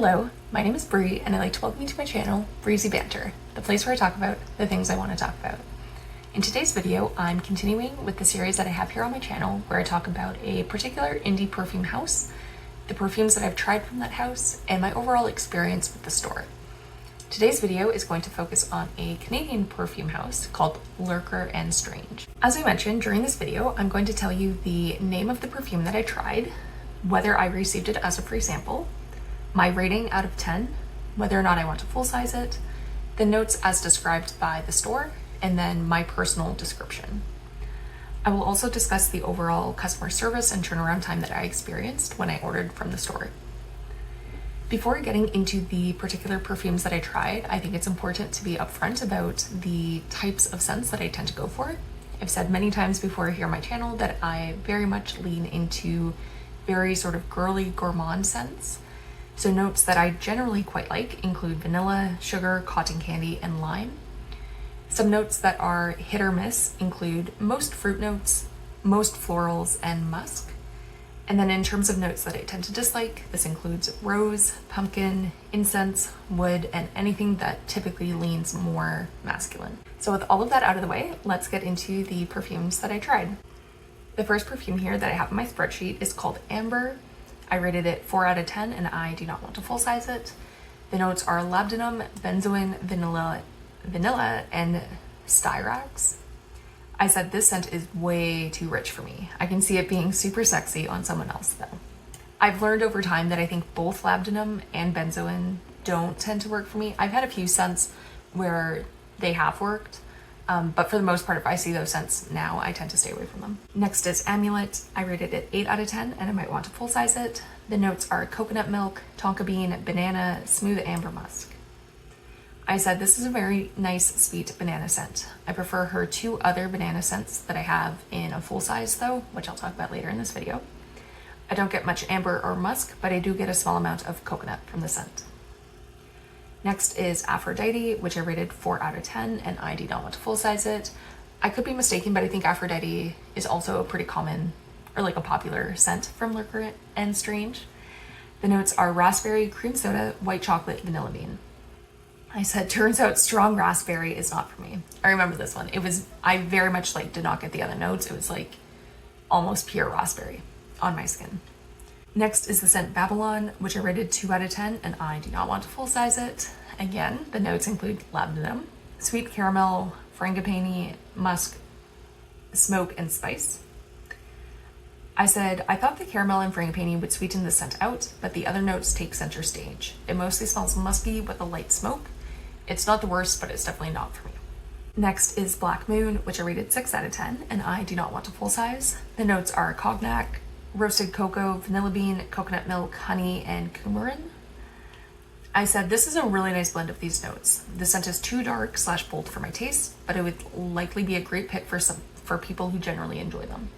Hello, my name is Bree and I'd like to welcome you to my channel, Breezy Banter, the place where I talk about the things I want to talk about. In today's video, I'm continuing with the series that I have here on my channel where I talk about a particular indie perfume house, the perfumes that I've tried from that house, and my overall experience with the store. Today's video is going to focus on a Canadian perfume house called Lurker and Strange. As I mentioned during this video, I'm going to tell you the name of the perfume that I tried, whether I received it as a free sample, my rating out of 10, whether or not I want to full size it, the notes as described by the store, and then my personal description. I will also discuss the overall customer service and turnaround time that I experienced when I ordered from the store. Before getting into the particular perfumes that I tried, I think it's important to be upfront about the types of scents that I tend to go for. I've said many times before here on my channel that I very much lean into very sort of girly gourmand scents. So notes that I generally quite like include vanilla, sugar, cotton candy, and lime. Some notes that are hit or miss include most fruit notes, most florals, and musk. And then in terms of notes that I tend to dislike, this includes rose, pumpkin, incense, wood, and anything that typically leans more masculine. So with all of that out of the way, let's get into the perfumes that I tried. The first perfume here that I have in my spreadsheet is called Amber. I rated it 4 out of 10 and I do not want to full size it. The notes are labdanum, benzoin, vanilla, and styrax. I said this scent is way too rich for me. I can see it being super sexy on someone else though. I've learned over time that I think both labdanum and benzoin don't tend to work for me. I've had a few scents where they have worked, but for the most part, if I see those scents now, I tend to stay away from them. Next is Amulet. I rated it 8 out of 10 and I might want to full size it. The notes are coconut milk, tonka bean, banana, smooth amber musk. I said this is a very nice sweet banana scent. I prefer her 2 other banana scents that I have in a full size though, which I'll talk about later in this video. I don't get much amber or musk, but I do get a small amount of coconut from the scent. Next is Aphrodite, which I rated 4 out of 10 and I do not want to full size it. I could be mistaken, but I think Aphrodite is also a pretty common or like a popular scent from Lurker and Strange. The notes are raspberry, cream soda, white chocolate, vanilla bean. I said, turns out strong raspberry is not for me. I remember this one. I very much did not get the other notes. It was like almost pure raspberry on my skin. Next is the scent Babylon, which I rated 2 out of 10 and I do not want to full size it. Again, the notes include labdanum, sweet caramel, frangipani, musk, smoke, and spice. I said, I thought the caramel and frangipani would sweeten the scent out, but the other notes take center stage. It mostly smells musky with a light smoke. It's not the worst, but it's definitely not for me. Next is Black Moon, which I rated 6 out of 10 and I do not want to full size. The notes are cognac, roasted cocoa, vanilla bean, coconut milk, honey, and coumarin. I said this is a really nice blend of these notes. The scent is too dark / bold for my taste, but it would likely be a great pick for people who generally enjoy them.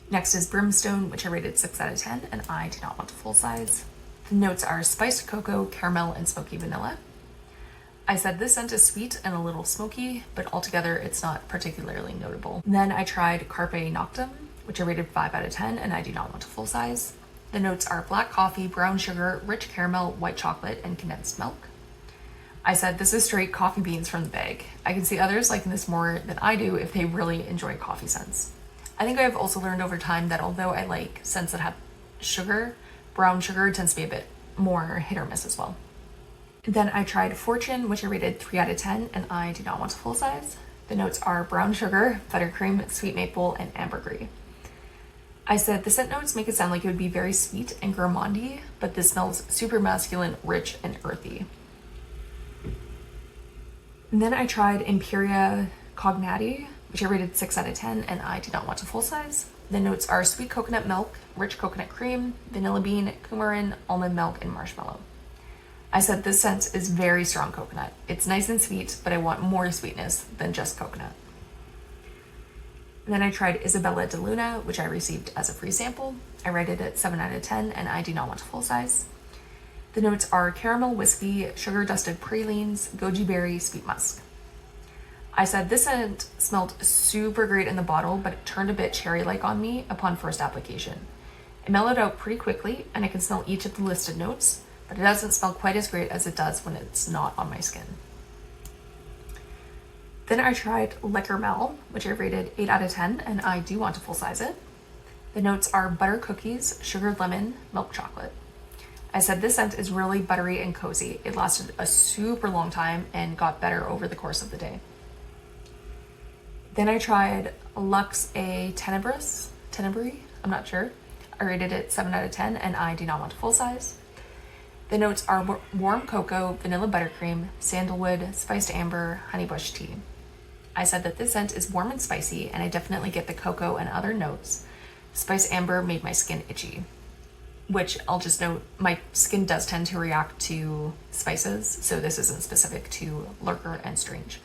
Next is Brimstone, which I rated 6 out of 10 and I do not want to full size. The notes are spiced cocoa, caramel, and smoky vanilla. I said this scent is sweet and a little smoky, but altogether it's not particularly notable. Then I tried Carpe Noctem, which I rated 5 out of 10 and I do not want to full size. The notes are black coffee, brown sugar, rich caramel, white chocolate, and condensed milk. I said this is straight coffee beans from the bag. I can see others liking this more than I do if they really enjoy coffee scents. I think I've also learned over time that although I like scents that have sugar, brown sugar tends to be a bit more hit or miss as well. Then I tried Fortune, which I rated 3 out of 10 and I do not want to full size. The notes are brown sugar, buttercream, sweet maple, and ambergris. I said the scent notes make it sound like it would be very sweet and gourmandy, but this smells super masculine, rich, and earthy. And then I tried Imperia Cognati, which I rated 6 out of 10 and I do not want to full size. The notes are sweet coconut milk, rich coconut cream, vanilla bean, coumarin, almond milk, and marshmallow. I said this scent is very strong coconut. It's nice and sweet, but I want more sweetness than just coconut. And then I tried Isabella de Luna, which I received as a free sample. I rated it 7 out of 10 and I do not want to full size. The notes are caramel whiskey, sugar dusted pralines, goji berry, sweet musk. I said this scent smelled super great in the bottle, but it turned a bit cherry-like on me upon first application. It mellowed out pretty quickly and I can smell each of the listed notes, but it doesn't smell quite as great as it does when it's not on my skin. Then I tried Leckermaul, which I rated 8 out of 10, and I do want to full size it. The notes are butter cookies, sugared lemon, milk chocolate. I said this scent is really buttery and cozy. It lasted a super long time and got better over the course of the day. Then I tried Luxe A Tenebris, I'm not sure. I rated it 7 out of 10 and I do not want to full size. The notes are warm cocoa, vanilla buttercream, sandalwood, spiced amber, honeybush tea. I said that this scent is warm and spicy and I definitely get the cocoa and other notes. Spiced amber made my skin itchy, which I'll just note, my skin does tend to react to spices, so this isn't specific to Lurker and Strange.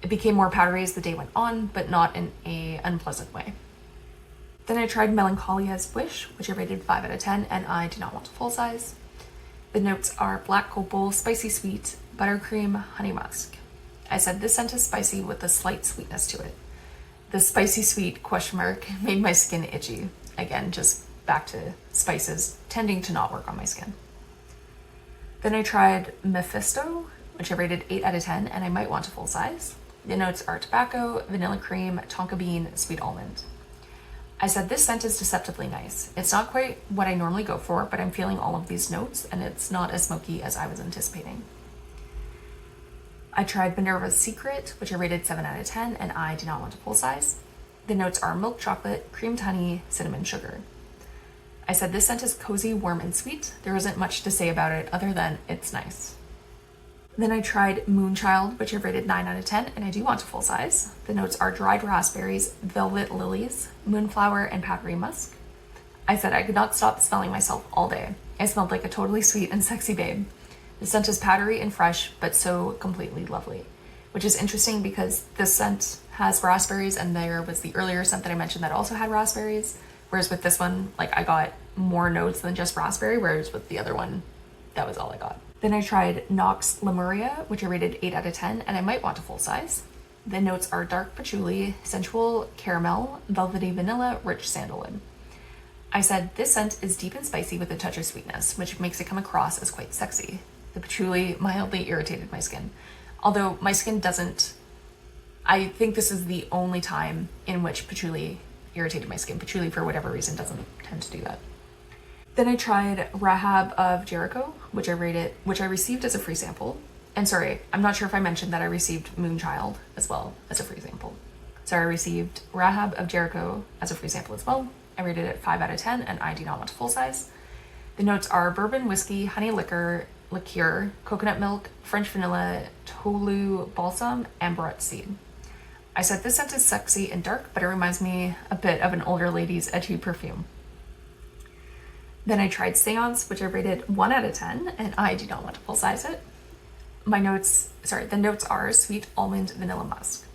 It became more powdery as the day went on, but not in an unpleasant way. Then I tried Melancholia's Wish, which I rated 5 out of 10, and I do not want to full size. The notes are black copal, spicy sweet, buttercream, honey musk. I said this scent is spicy with a slight sweetness to it. The spicy sweet ? Made my skin itchy. Again, just back to spices tending to not work on my skin. Then I tried Mephisto, which I rated 8 out of 10, and I might want to full size. The notes are tobacco, vanilla cream, tonka bean, sweet almond. I said this scent is deceptively nice. It's not quite what I normally go for, but I'm feeling all of these notes and it's not as smoky as I was anticipating. I tried Minerva's Secret, which I rated 7 out of 10, and I do not want to full size. The notes are milk chocolate, creamed honey, cinnamon sugar. I said this scent is cozy, warm, and sweet. There isn't much to say about it other than it's nice. Then I tried Moonchild, which I rated 9 out of 10, and I do want to full size. The notes are dried raspberries, velvet lilies, moonflower, and powdery musk. I said I could not stop smelling myself all day. I smelled like a totally sweet and sexy babe. The scent is powdery and fresh, but so completely lovely, which is interesting because this scent has raspberries and there was the earlier scent that I mentioned that also had raspberries. Whereas with this one, like I got more notes than just raspberry, whereas with the other one, that was all I got. Then I tried Nox Lemuria, which I rated 8 out of 10, and I might want to full size. The notes are dark patchouli, sensual caramel, velvety vanilla, rich sandalwood. I said this scent is deep and spicy with a touch of sweetness, which makes it come across as quite sexy. The patchouli mildly irritated my skin. Although my skin doesn't, I think this is the only time in which patchouli irritated my skin. Patchouli, for whatever reason, doesn't tend to do that. Then I tried Rahab of Jericho, which I received as a free sample. And sorry, I'm not sure if I mentioned that I received Moonchild as well as a free sample. So I received Rahab of Jericho as a free sample as well. I rated it 5 out of 10 and I do not want to full size. The notes are bourbon, whiskey, honey liqueur, coconut milk, French vanilla, tolu balsam, and barrette seed. I said this scent is sexy and dark, but it reminds me a bit of an older lady's edgy perfume. Then I tried Seance, which I rated 1 out of 10, and I do not want to full size it. The notes are sweet almond, vanilla musk.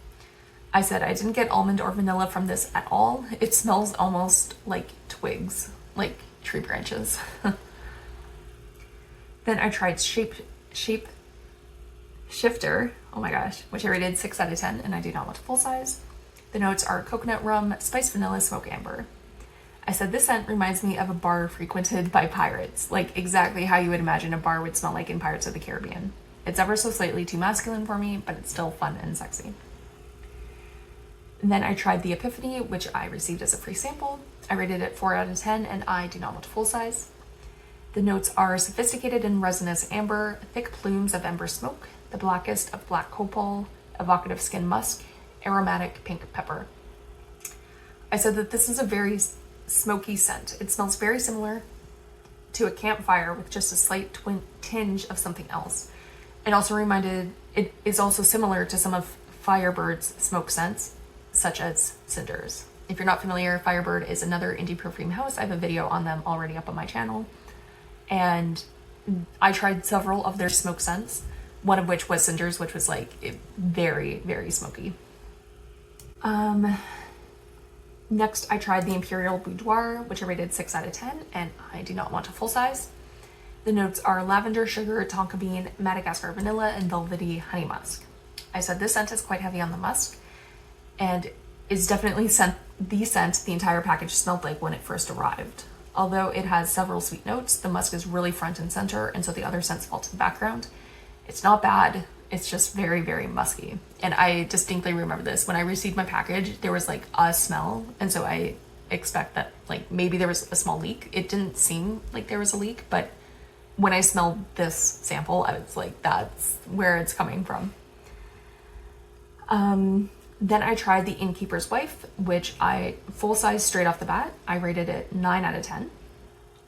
I said I didn't get almond or vanilla from this at all. It smells almost like twigs, like tree branches. Then I tried Shapeshifter, oh my gosh, which I rated 6 out of 10, and I do not want to full size. The notes are coconut rum, spiced vanilla, smoke amber. I said this scent reminds me of a bar frequented by pirates, like exactly how you would imagine a bar would smell like in Pirates of the Caribbean. It's ever so slightly too masculine for me, but it's still fun and sexy. And then I tried the Epiphany, which I received as a free sample. I rated it 4 out of 10, and I do not want to full size. The notes are sophisticated and resinous amber, thick plumes of ember smoke, the blackest of black copal, evocative skin musk, aromatic pink pepper. I said that this is a very smoky scent. It smells very similar to a campfire with just a slight tinge of something else. It is also similar to some of Firebird's smoke scents, such as Cinders. If you're not familiar, Firebird is another indie perfume house. I have a video on them already up on my channel. And I tried several of their smoke scents, one of which was Cinders, which was like very, very smoky. Next, I tried the Imperial Boudoir, which I rated 6 out of 10, and I do not want to full size. The notes are lavender, sugar, tonka bean, Madagascar vanilla, and velvety honey musk. I said this scent is quite heavy on the musk, and is definitely the scent the entire package smelled like when it first arrived. Although it has several sweet notes, the musk is really front and center, and so the other scents fall to the background. It's not bad, it's just very, very musky. And I distinctly remember this. When I received my package, there was like a smell, and so I expect that like maybe there was a small leak. It didn't seem like there was a leak, but when I smelled this sample, I was like, that's where it's coming from. Then I tried the Innkeeper's Wife, which I full size straight off the bat. I rated it 9 out of 10.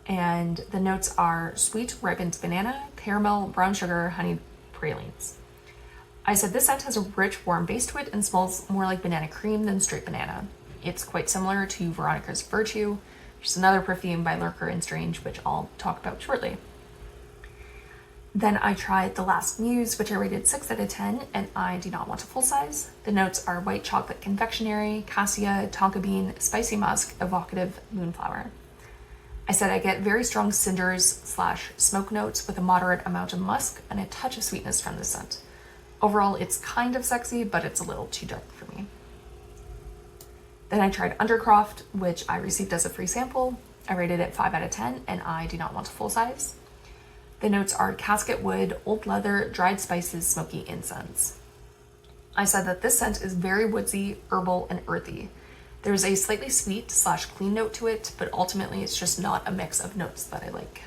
And the notes are sweet, ripened banana, caramel, brown sugar, honey, pralines. I said this scent has a rich, warm base to it and smells more like banana cream than straight banana. It's quite similar to Veronica's Virtue, which is another perfume by Lurker and Strange, which I'll talk about shortly. Then I tried the Last Muse, which I rated 6 out of 10, and I do not want a full size. The notes are white chocolate confectionery, cassia, tonka bean, spicy musk, evocative moonflower. I said I get very strong cinders / smoke notes with a moderate amount of musk and a touch of sweetness from the scent. Overall, it's kind of sexy, but it's a little too dark for me. Then I tried Undercroft, which I received as a free sample. I rated it 5 out of 10, and I do not want a full size. The notes are casket wood, old leather, dried spices, smoky incense. I said that this scent is very woodsy, herbal, and earthy. There's a slightly sweet / clean note to it, but ultimately it's just not a mix of notes that I like.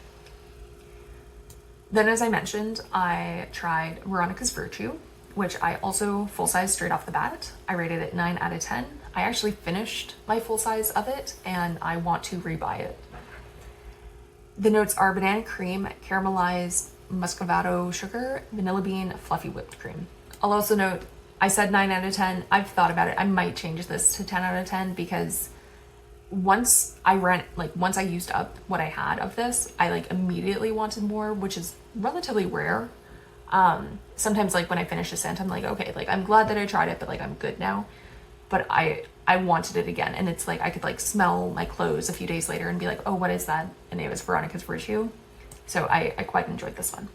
Then, as I mentioned, I tried Veronica's Virtue, which I also full size straight off the bat. I rated it 9 out of 10. I actually finished my full size of it, and I want to rebuy it. The notes are banana cream, caramelized muscovado sugar, vanilla bean, fluffy whipped cream. I'll also note, I said 9 out of 10. I've thought about it. I might change this to 10 out of 10 because once I used up what I had of this, I like immediately wanted more, which is relatively rare. Sometimes like when I finish a scent, I'm like, okay, like I'm glad that I tried it, but like I'm good now. But I wanted it again, and it's like I could like smell my clothes a few days later and be like, oh, what is that? And it was Veronica's Virtue. So I quite enjoyed this one.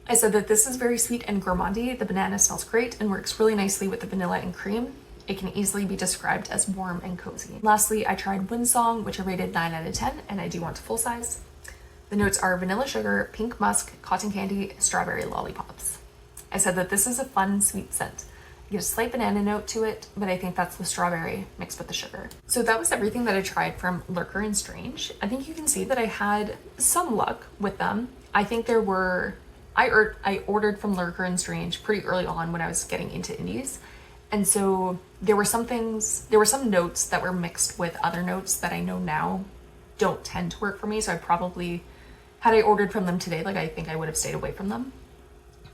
I said that this is very sweet and gourmandy. The banana smells great and works really nicely with the vanilla and cream. It can easily be described as warm and cozy. Lastly, I tried Windsong, which I rated 9 out of 10, and I do want a full size. The notes are vanilla sugar, pink musk, cotton candy, strawberry lollipops. I said that this is a fun, sweet scent. You get a slight banana note to it, but I think that's the strawberry mixed with the sugar. So that was everything that I tried from Lurker and Strange. I think you can see that I had some luck with them. I think there were, I ordered from Lurker and Strange pretty early on when I was getting into indies. And so there were some notes that were mixed with other notes that I know now don't tend to work for me. So I probably, had I ordered from them today, like I think I would have stayed away from them.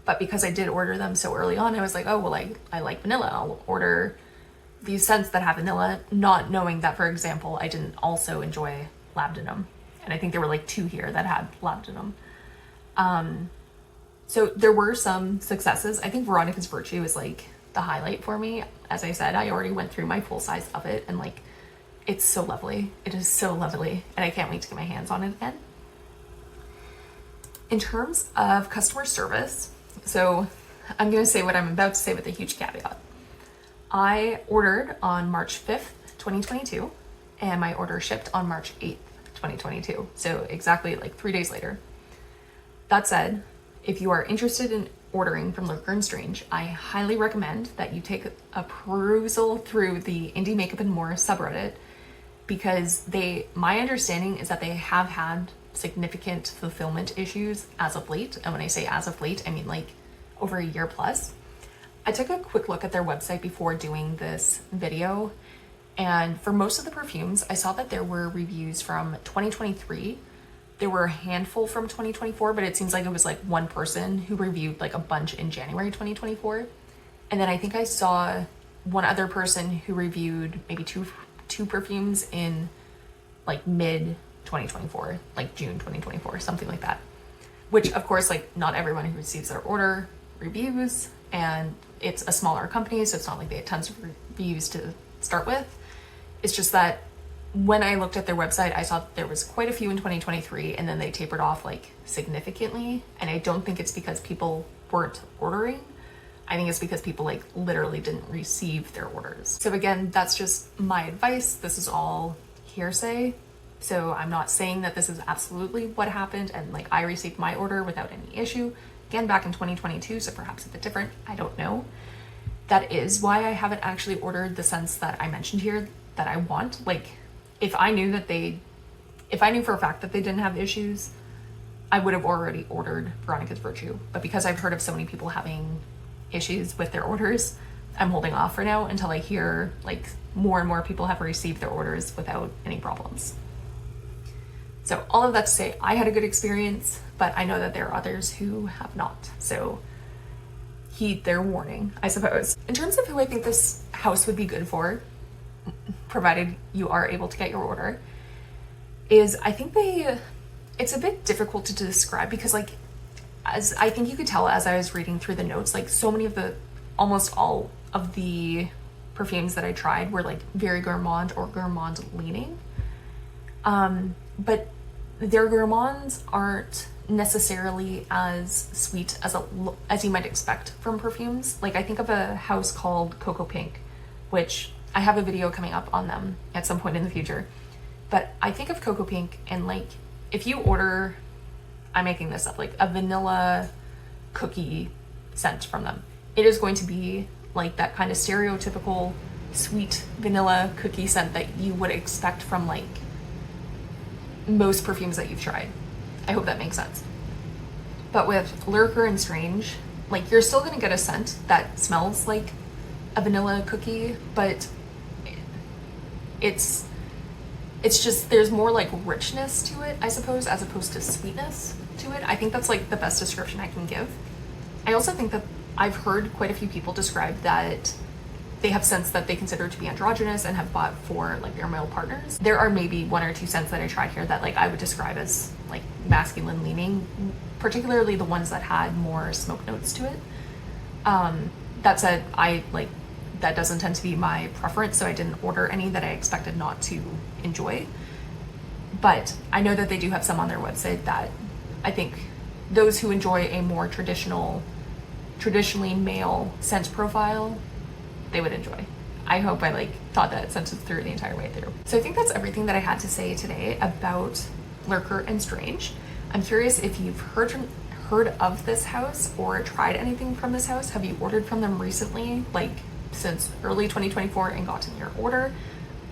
But because I did order them so early on, I was like, oh, well, I like vanilla. I'll order these scents that have vanilla, not knowing that, for example, I didn't also enjoy labdanum. And I think there were like 2 here that had labdanum. So there were some successes. I think Veronica's Virtue is like the highlight for me. As I said, I already went through my full size of it, and like, it's so lovely. It is so lovely. And I can't wait to get my hands on it again. In terms of customer service, so I'm going to say what I'm about to say with a huge caveat. I ordered on March 5th, 2022, and my order shipped on March 8th, 2022. So exactly like 3 days later. That said, if you are interested in ordering from Lurker and Strange, I highly recommend that you take a perusal through the Indie Makeup and More subreddit, because my understanding is that they have had significant fulfillment issues as of late. And when I say as of late, I mean like over a year plus. I took a quick look at their website before doing this video, and for most of the perfumes, I saw that there were reviews from 2023. There were a handful from 2024, but it seems like it was like one person who reviewed like a bunch in January 2024. And then I think I saw one other person who reviewed maybe two perfumes in like mid 2024, like June 2024, something like that. Which of course, like not everyone who receives their order reviews, and it's a smaller company, so it's not like they had tons of reviews to start with. It's just that when I looked at their website, I saw that there was quite a few in 2023, and then they tapered off like significantly. And I don't think it's because people weren't ordering. I think it's because people like literally didn't receive their orders. So again, that's just my advice. This is all hearsay. So I'm not saying that this is absolutely what happened and like I received my order without any issue. Again, back in 2022, so perhaps a bit different, I don't know. That is why I haven't actually ordered the scents that I mentioned here that I want. Like, if I knew for a fact that they didn't have issues, I would have already ordered Veronica's Virtue. But because I've heard of so many people having issues with their orders, I'm holding off for now until I hear like more and more people have received their orders without any problems. So all of that to say, I had a good experience, but I know that there are others who have not. So heed their warning, I suppose. In terms of who I think this house would be good for, provided you are able to get your order, is I think it's a bit difficult to describe because like, as I think you could tell as I was reading through the notes, like so many of almost all of the perfumes that I tried were like very gourmand or gourmand leaning. But their gourmands aren't necessarily as sweet as you might expect from perfumes. Like I think of a house called Cocoa Pink, which I have a video coming up on them at some point in the future. But I think of Cocoa Pink and like if you order, I'm making this up, like a vanilla cookie scent from them, it is going to be like that kind of stereotypical sweet vanilla cookie scent that you would expect from like most perfumes that you've tried. I hope that makes sense. But with Lurker and Strange, like you're still gonna get a scent that smells like a vanilla cookie, but it's just, there's more like richness to it, I suppose, as opposed to sweetness to it. I think that's like the best description I can give. I also think that I've heard quite a few people describe that they have scents that they consider to be androgynous and have bought for like their male partners. There are maybe one or two scents that I tried here that like I would describe as like masculine leaning, particularly the ones that had more smoke notes to it. That said, that doesn't tend to be my preference, so I didn't order any that I expected not to enjoy. But I know that they do have some on their website that I think those who enjoy a more traditionally male scent profile, they would enjoy. I hope I like thought that sentence through the entire way through. So I think that's everything that I had to say today about Lurker and Strange. I'm curious if you've heard of this house or tried anything from this house. Have you ordered from them recently, like since early 2024 and gotten your order?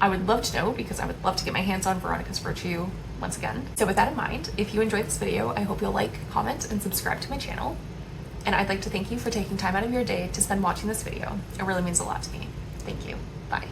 I would love to know because I would love to get my hands on Veronica's Virtue once again. So with that in mind, if you enjoyed this video, I hope you'll like, comment, and subscribe to my channel. And I'd like to thank you for taking time out of your day to spend watching this video. It really means a lot to me. Thank you. Bye.